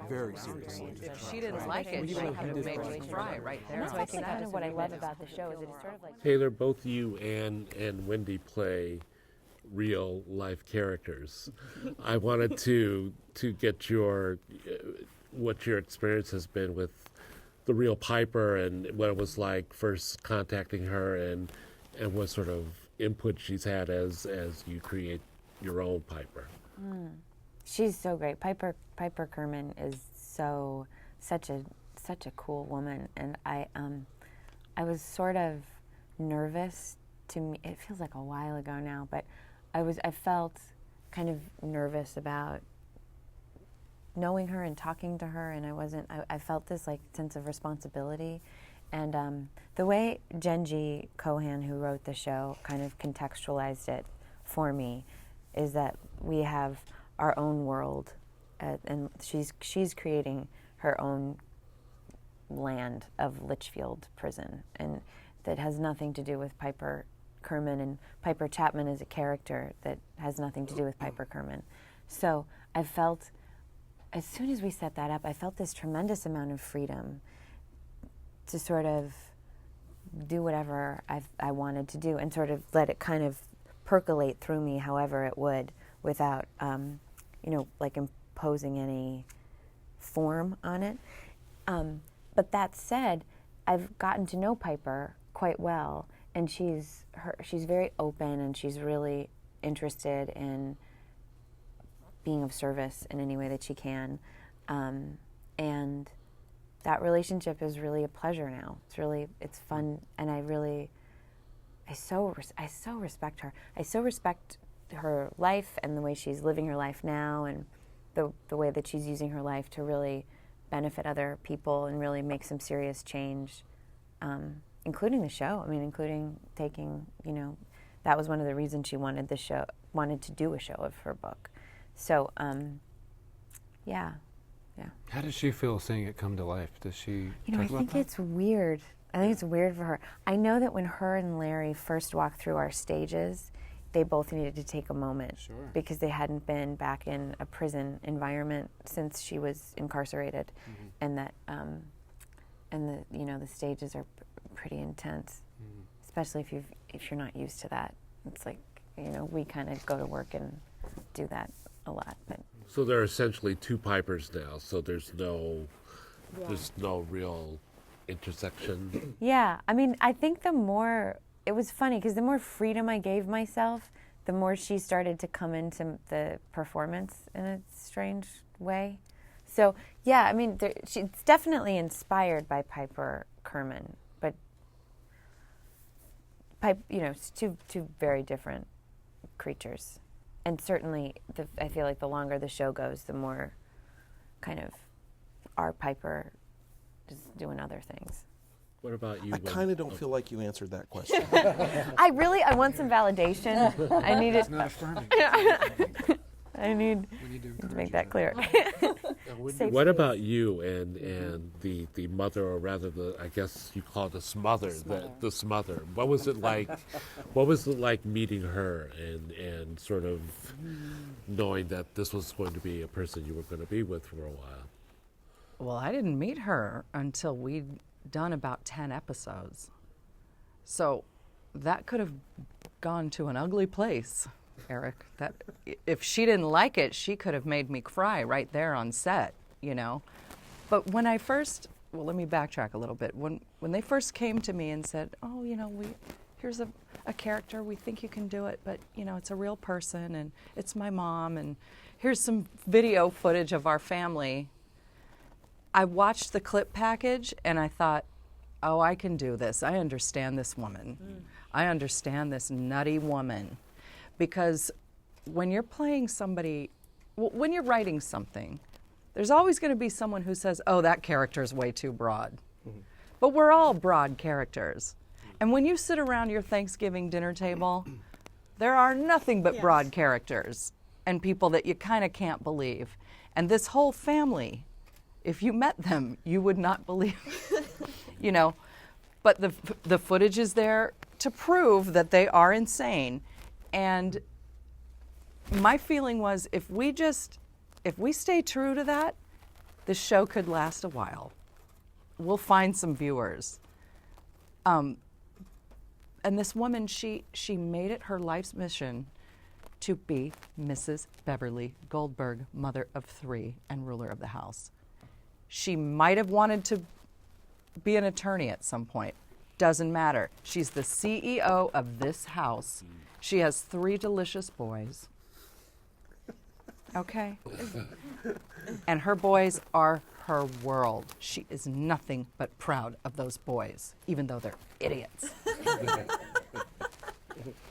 very seriously. If she didn't like it, she could have made me cry right there. That's I think kind of what I love about the show is it's sort of like Taylor, both you and Wendi play real life characters. I wanted to get your what your experience has been with the real Piper and what it was like first contacting her and what sort of input she's had as you create your own Piper. She's so great. Piper Kerman is such a cool woman, and I was sort of nervous to me. It feels like a while ago now, but I felt kind of nervous about knowing her and talking to her, and I felt this like sense of responsibility. And the way Jenji Kohan, who wrote the show, kind of contextualized it for me is that we have our own world, and she's creating her own land of Litchfield Prison, and that has nothing to do with Piper Kerman, and Piper Chapman is a character that has nothing to do with Piper Kerman. So I felt, as soon as we set that up, I felt this tremendous amount of freedom to sort of do whatever I wanted to do and sort of let it kind of percolate through me however it would without, like imposing any form on it. But that said, I've gotten to know Piper quite well, and she's very open, and she's really interested in being of service in any way that she can, and that relationship is really a pleasure now. It's fun, and I so respect her. I so respect her life and the way she's living her life now, and the way that she's using her life to really benefit other people and really make some serious change, including the show. I mean, including taking, that was one of the reasons she wanted to do a show of her book. So, yeah. How does she feel seeing it come to life? Does she talk I about think that? it's weird. I think it's weird for her. I know that when her and Larry first walked through our stages, they both needed to take a moment because they hadn't been back in a prison environment since she was incarcerated, and that the stages are pretty intense, especially if you're not used to that. It's like we kind of go to work and do that a lot, but. So there are essentially two Pipers now. So there's no real intersection. Yeah, I mean, I think it was funny because the more freedom I gave myself, the more she started to come into the performance in a strange way. So yeah, I mean, she's definitely inspired by Piper Kerman, but it's two very different creatures. And certainly, I feel like the longer the show goes, the more kind of our Piper is doing other things. What about you? I kind of don't feel like you answered that question. I want some validation. I need it. It's not affirming. I need to make that clear. What about you and the mother, or rather I guess you call it the smother, the smother. What was it like? What was it like meeting her and sort of knowing that this was going to be a person you were going to be with for a while? Well, I didn't meet her until we'd done about 10 episodes. So that could have gone to an ugly place, Eric. That if she didn't like it, she could have made me cry right there on set, But when I first, let me backtrack a little bit. When they first came to me and said, "Oh, here's a character, we think you can do it, but it's a real person, and it's my mom, and here's some video footage of our family." I watched the clip package and I thought, "Oh, I can do this. I understand this woman. I understand this nutty woman." Because when you're playing somebody, when you're writing something, there's always going to be someone who says, "Oh, that character's way too broad." But we're all broad characters. And when you sit around your Thanksgiving dinner table, there are nothing but broad characters and people that you kind of can't believe. And this whole family, if you met them, you would not believe, But the footage is there to prove that they are insane. And my feeling was if we stay true to that this show could last a while. We'll find some viewers. And this woman, she made it her life's mission to be Mrs. Beverly Goldberg, mother of 3 and ruler of the house. She might have wanted to be an attorney at some point. Doesn't matter. She's the CEO of this house. She has 3 delicious boys. Okay? And her boys are her world. She is nothing but proud of those boys, even though they're idiots.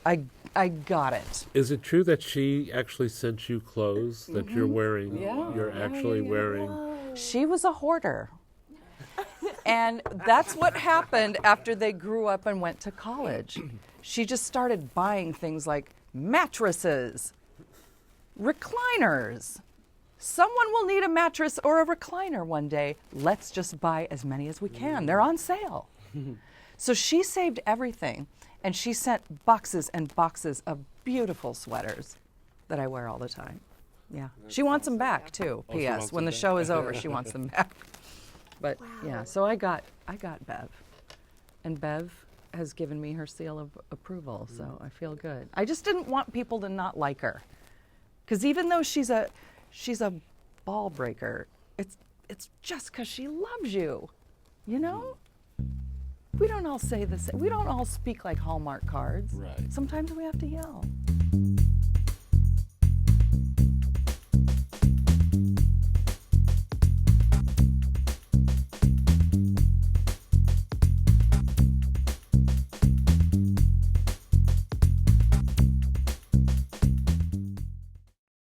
I got it. Is it true that she actually sent you clothes that you're wearing? Yeah. You're actually wearing. She was a hoarder. And that's what happened after they grew up and went to college. She just started buying things like mattresses, recliners. Someone will need a mattress or a recliner one day. Let's just buy as many as we can. They're on sale. So she saved everything, and she sent boxes and boxes of beautiful sweaters that I wear all the time. Yeah. She wants them back, too. Oh, she P.S. wants When them the back. show is over, she wants them back. But yeah, so I got Bev. And Bev has given me her seal of approval, so I feel good. I just didn't want people to not like her. Because even though she's a ball breaker, it's just because she loves you. You know? We don't all say the same. We don't all speak like Hallmark cards. Right. Sometimes we have to yell.